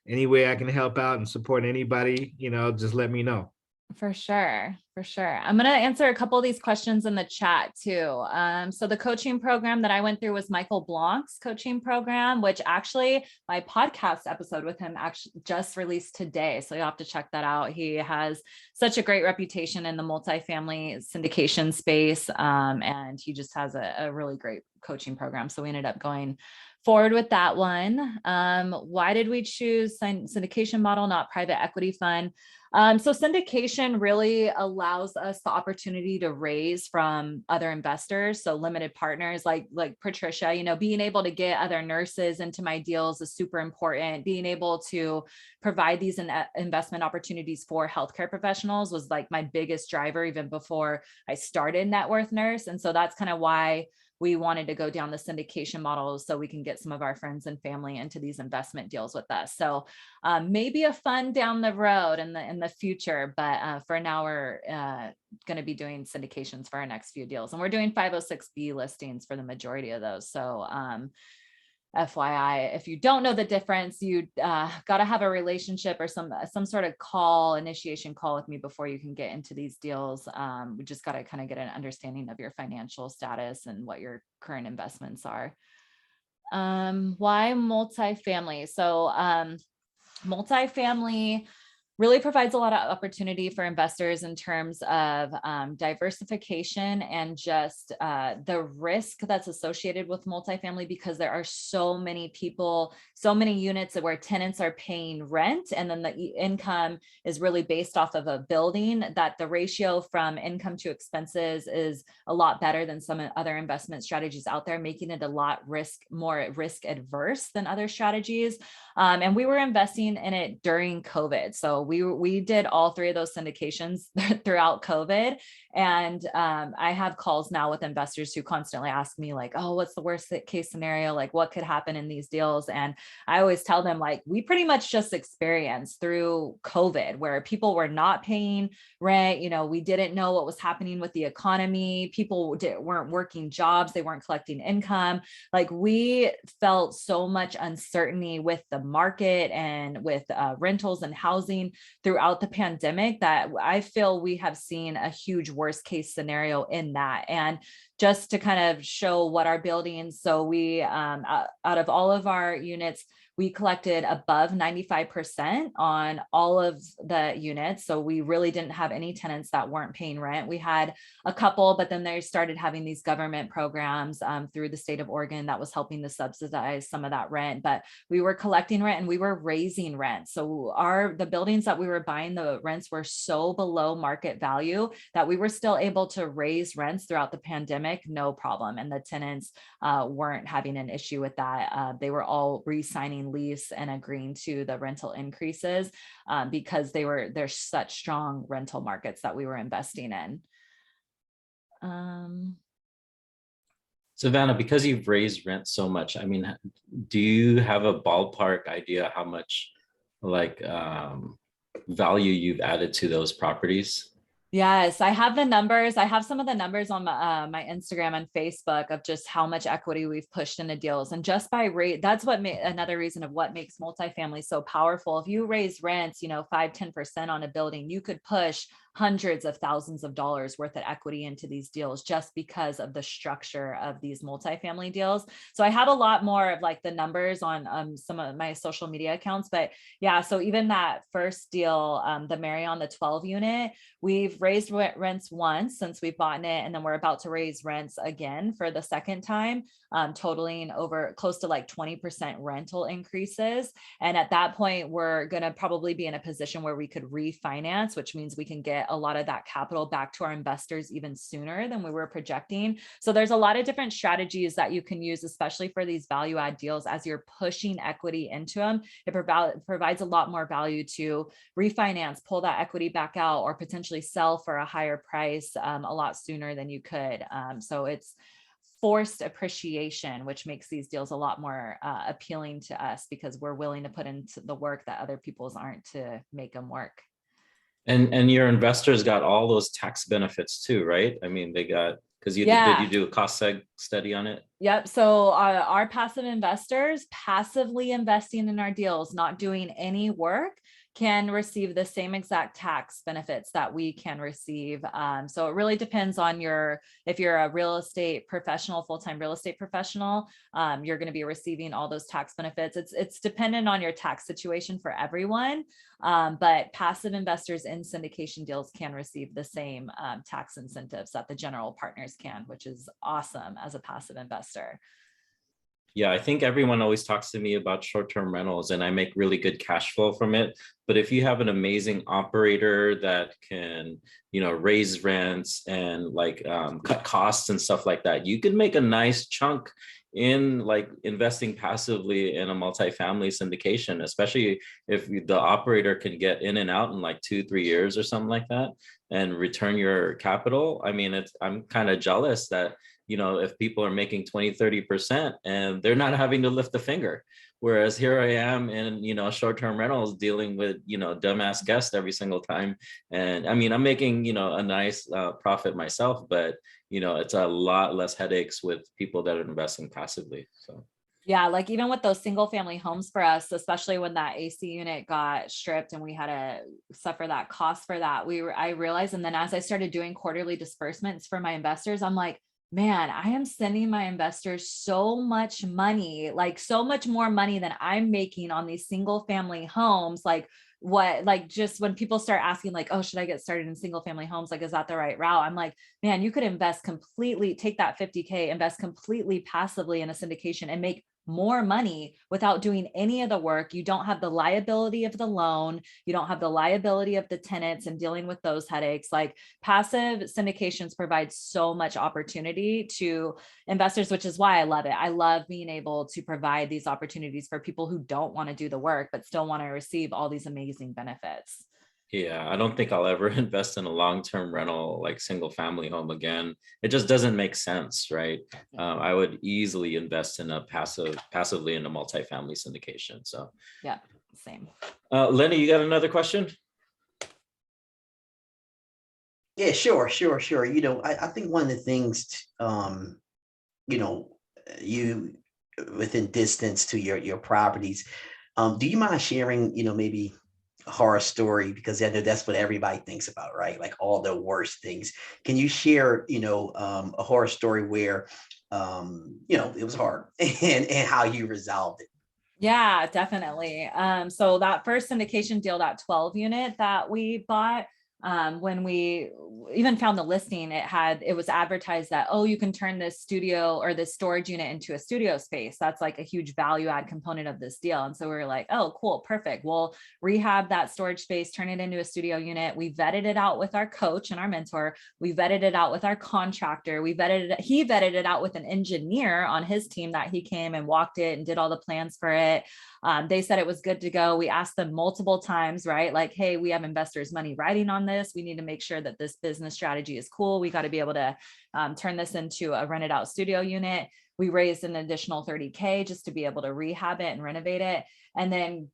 any way I can help out and support anybody, just let me know. For sure. For sure. I'm going to answer a couple of these questions in the chat too. So the coaching program that I went through was Michael Blanc's coaching program, which actually my podcast episode with him actually just released today. So you'll have to check that out. He has such a great reputation in the multifamily syndication space. And he just has a really great coaching program. So we ended up going forward with that one. Why did we choose syndication model, not private equity fund? So syndication really allows us the opportunity to raise from other investors. So limited partners like Patricia, being able to get other nurses into my deals is super important. Being able to provide these investment opportunities for healthcare professionals was like my biggest driver even before I started Net Worth Nurse. And so that's kind of why we wanted to go down the syndication model so we can get some of our friends and family into these investment deals with us. So maybe a fund down the road in the future, but for now we're going to be doing syndications for our next few deals, and we're doing 506B listings for the majority of those. So FYI, if you don't know the difference, you got to have a relationship or some sort of initiation call with me before you can get into these deals. We just got to kind of get an understanding of your financial status and what your current investments are. Why multifamily? So multifamily really provides a lot of opportunity for investors in terms of diversification and just the risk that's associated with multifamily, because there are so many people, so many units where tenants are paying rent, and then the income is really based off of a building, that the ratio from income to expenses is a lot better than some other investment strategies out there, making it a lot more risk adverse than other strategies. And we were investing in it during COVID. So we did all three of those syndications throughout COVID. And I have calls now with investors who constantly ask me like, oh, what's the worst case scenario? Like what could happen in these deals? And I always tell them like, we pretty much just experienced through COVID where people were not paying rent. We didn't know what was happening with the economy. People weren't working jobs. They weren't collecting income. Like we felt so much uncertainty with the market and with rentals and housing throughout the pandemic that I feel we have seen a huge worst case scenario in that. And just to kind of show what our buildings, so we, out of all of our units, we collected above 95% on all of the units. So we really didn't have any tenants that weren't paying rent. We had a couple, but then they started having these government programs through the state of Oregon that was helping to subsidize some of that rent. But we were collecting rent and we were raising rent. So the buildings that we were buying, the rents were so below market value that we were still able to raise rents throughout the pandemic, no problem. And the tenants weren't having an issue with that. They were all re-signing lease and agreeing to the rental increases because there's such strong rental markets that we were investing in. Savannah, because you've raised rent so much, do you have a ballpark idea how much like value you've added to those properties? Yes, I have the numbers. I have some of the numbers on my Instagram and Facebook of just how much equity we've pushed into deals. And just by rate, that's what another reason of what makes multifamily so powerful. If you raise rents, 5-10% on a building, you could push hundreds of thousands of dollars worth of equity into these deals just because of the structure of these multifamily deals. So I have a lot more of like the numbers on some of my social media accounts, but yeah, so even that first deal, the Marriott, the 12 unit, we've raised rents once since we've bought it, and then we're about to raise rents again for the second time, totaling over close to like 20% rental increases. And at that point, we're going to probably be in a position where we could refinance, which means we can get a lot of that capital back to our investors even sooner than we were projecting. So there's a lot of different strategies that you can use, especially for these value add deals as you're pushing equity into them. It provides a lot more value to refinance, pull that equity back out, or potentially sell for a higher price a lot sooner than you could. So it's forced appreciation, which makes these deals a lot more appealing to us because we're willing to put into the work that other people's aren't to make them work. And your investors got all those tax benefits too, right? I mean, they got, because did you do a cost seg study on it? Yep. So our passive investors passively investing in our deals, not doing any work, can receive the same exact tax benefits that we can receive. So it really depends on if you're a real estate professional, full-time real estate professional, you're going to be receiving all those tax benefits. It's dependent on your tax situation for everyone. But passive investors in syndication deals can receive the same tax incentives that the general partners can, which is awesome as a passive investor. Yeah, I think everyone always talks to me about short-term rentals and I make really good cash flow from it. But if you have an amazing operator that can, raise rents and like cut costs and stuff like that, you can make a nice chunk in like investing passively in a multifamily syndication, especially if the operator can get in and out in like 2-3 years or something like that and return your capital. I mean, I'm kind of jealous that if people are making 20-30% and they're not having to lift a finger. Whereas here I am in, short-term rentals dealing with, dumbass guests every single time. And I mean, I'm making, a nice profit myself, but, it's a lot less headaches with people that are investing passively. So. Yeah, like even with those single family homes for us, especially when that AC unit got stripped and we had to suffer that cost for that, I realized, and then as I started doing quarterly disbursements for my investors, I'm like, man, I am sending my investors so much money, like so much more money than I'm making on these single family homes. Just when people start asking like, oh, should I get started in single family homes? Like, is that the right route? I'm like, man, you could invest completely, take that 50K, invest completely passively in a syndication and make more money without doing any of the work. You don't have the liability of the loan. You don't have the liability of the tenants and dealing with those headaches. Like passive syndications provide so much opportunity to investors, which is why I love it. I love being able to provide these opportunities for people who don't want to do the work, but still want to receive all these amazing benefits. Yeah, I don't think I'll ever invest in a long-term rental, like single family home again. It just doesn't make sense, right? I would easily invest in passively in a multifamily syndication. So yeah, same. Lenny, you got another question? Yeah, sure. I think one of the things, you within distance to your properties, do you mind sharing, maybe a horror story? Because I know that's what everybody thinks about, right? Like all the worst things. Can you share, a horror story where, it was hard and how you resolved it? Yeah, definitely. So that first syndication deal, that 12 unit that we bought, when we even found the listing, it was advertised that, oh, you can turn this studio or this storage unit into a studio space. That's like a huge value add component of this deal. And so we were like, oh, cool, perfect. We'll rehab that storage space, turn it into a studio unit. We vetted it out with our coach and our mentor. We vetted it out with our contractor. He vetted it out with an engineer on his team that he came and walked it and did all the plans for it. They said it was good to go. We asked them multiple times, right? Like, hey, we have investors' money riding on this. We need to make sure that this business strategy is cool. We got to be able to turn this into a rented out studio unit. We raised an additional 30K just to be able to rehab it and renovate it. And then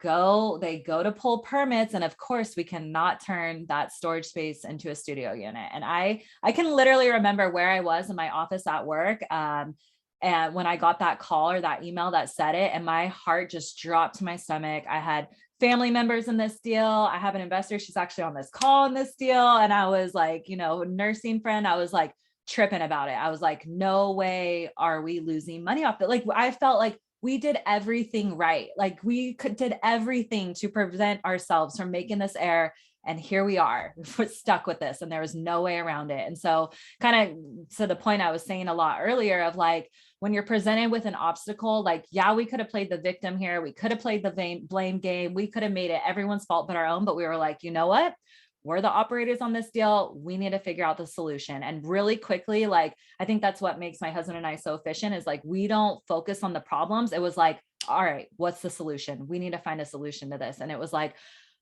they go to pull permits. And of course, we cannot turn that storage space into a studio unit. And I can literally remember where I was in my office at work. And when I got that call or that email that said it, and my heart just dropped to my stomach. I had family members in this deal. I have an investor. She's actually on this call in this deal. And I was like, nursing friend, I was like tripping about it. I was like, no way are we losing money off it. Like, I felt like we did everything right. Like did everything to prevent ourselves from making this error. And here we are, we're stuck with this, and there was no way around it. And so kind of to the point I was saying a lot earlier of like, when you're presented with an obstacle, like, yeah, we could have played the victim here. We could have played the blame game. We could have made it everyone's fault but our own. But we were like, you know what? We're the operators on this deal. We need to figure out the solution. And really quickly, like, I think that's what makes my husband and I so efficient is like, we don't focus on the problems. It was like, all right, what's the solution? We need to find a solution to this. And it was like,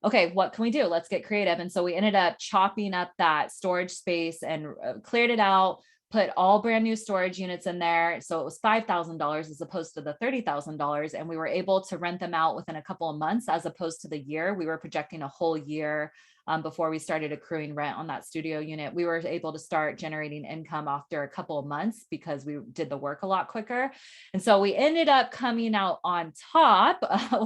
okay, what can we do? Let's get creative. And so we ended up chopping up that storage space and cleared it out, put all brand new storage units in there. So it was $5,000 as opposed to the $30,000. And we were able to rent them out within a couple of months as opposed to the year. We were projecting a whole year before we started accruing rent on that studio unit. We were able to start generating income after a couple of months because we did the work a lot quicker. And so we ended up coming out on top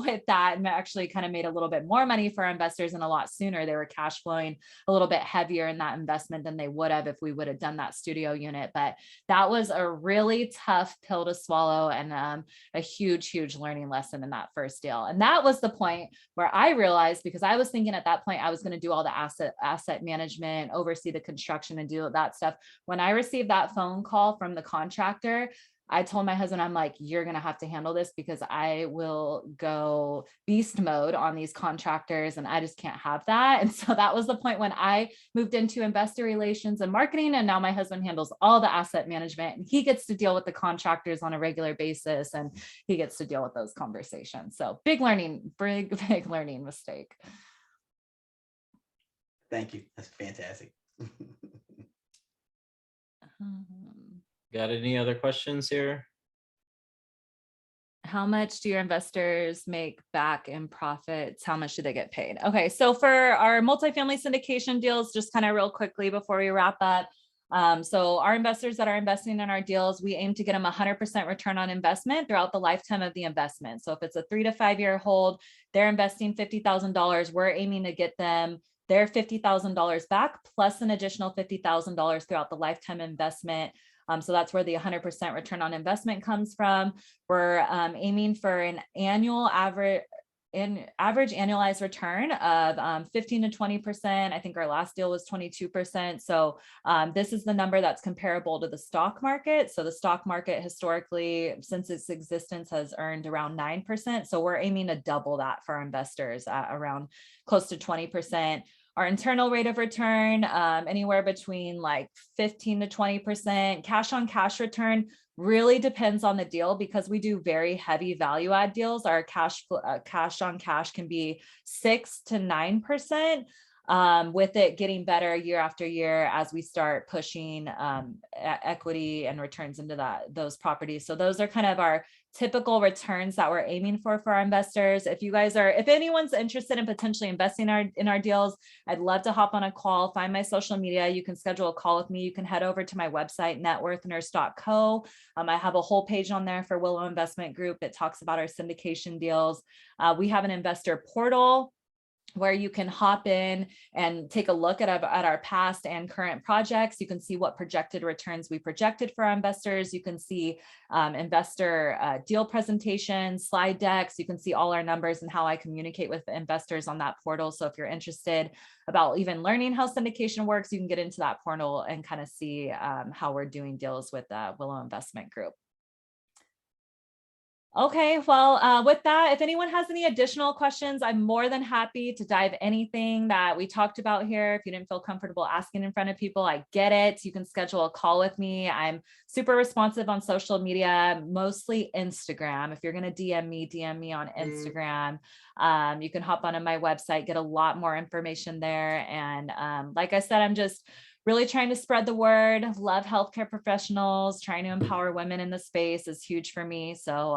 with that, and actually kind of made a little bit more money for our investors and a lot sooner. They were cash flowing a little bit heavier in that investment than they would have if we would have done that studio unit. But that was a really tough pill to swallow and a huge, huge learning lesson in that first deal. And that was the point where I realized, because I was thinking at that point, I was going to do all the asset management, oversee the construction and do that stuff. When I received that phone call from the contractor, I told my husband, I'm like, you're going to have to handle this because I will go beast mode on these contractors and I just can't have that. And so that was the point when I moved into investor relations and marketing. And now my husband handles all the asset management and he gets to deal with the contractors on a regular basis and he gets to deal with those conversations. So big learning mistake. Thank you. That's fantastic. Got any other questions here? How much do your investors make back in profits? How much do they get paid? Okay, so for our multifamily syndication deals, just kind of real quickly before we wrap up. So our investors that are investing in our deals, we aim to get them 100% return on investment throughout the lifetime of the investment. So if it's a 3 to 5 year hold, they're investing $50,000. We're aiming to get them their $50,000 back plus an additional $50,000 throughout the lifetime investment. So that's where the 100% return on investment comes from. We're aiming for an average annualized return of 15 to 20%. I think our last deal was 22%. So this is the number that's comparable to the stock market. So the stock market historically, since its existence, has earned around 9%. So we're aiming to double that for our investors at around close to 20%. Our internal rate of return, anywhere between like 15 to 20%. Cash on cash return really depends on the deal because we do very heavy value add deals. Our cash on cash can be 6 to 9%. With it getting better year after year as we start pushing equity and returns into those properties. So those are kind of our typical returns that we're aiming for our investors. If anyone's interested in potentially investing in our deals, I'd love to hop on a call, find my social media. You can schedule a call with me. You can head over to my website, networthnurse.co. I have a whole page on there for Willow Investment Group that talks about our syndication deals. We have an investor portal where you can hop in and take a look at our past and current projects. You can see what projected returns we projected for our investors. You can see investor deal presentations, slide decks. You can see all our numbers and how I communicate with investors on that portal. So if you're interested about even learning how syndication works, you can get into that portal and kind of see how we're doing deals with Willow Investment Group. Okay, well, with that, if anyone has any additional questions, I'm more than happy to dive anything that we talked about here. If you didn't feel comfortable asking in front of people, I get it. You can schedule a call with me. I'm super responsive on social media, mostly Instagram. If you're going to DM me on Instagram. You can hop onto my website, get a lot more information there. And like I said, I'm just really trying to spread the word. Love healthcare professionals, trying to empower women in the space is huge for me. So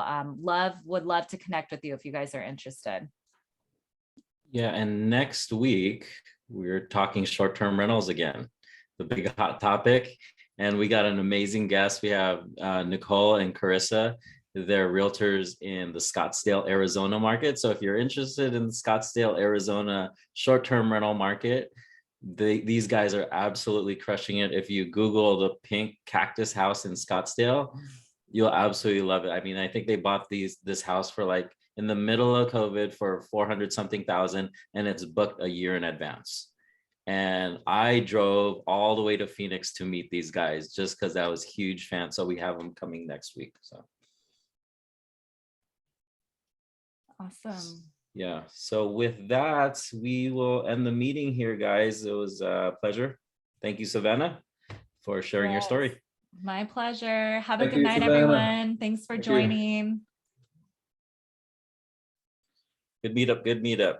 would love to connect with you if you guys are interested. Yeah, and next week we're talking short-term rentals again, the big hot topic. And we got an amazing guest. We have Nicole and Carissa. They're realtors in the Scottsdale, Arizona market. So if you're interested in the Scottsdale, Arizona short-term rental market, these guys are absolutely crushing it. If you Google the pink cactus house in Scottsdale, you'll absolutely love it. I mean, I think they bought this house for like in the middle of COVID for 400 something thousand, and it's booked a year in advance. And I drove all the way to Phoenix to meet these guys just because I was a huge fan. So we have them coming next week. So awesome. Yeah, so with that, we will end the meeting here, guys. It was a pleasure. Thank you, Savannah, for sharing your story. My pleasure. Have a Thank good you, night, Savannah. everyone. Thanks for Thank you. joining. Good meetup, good meetup.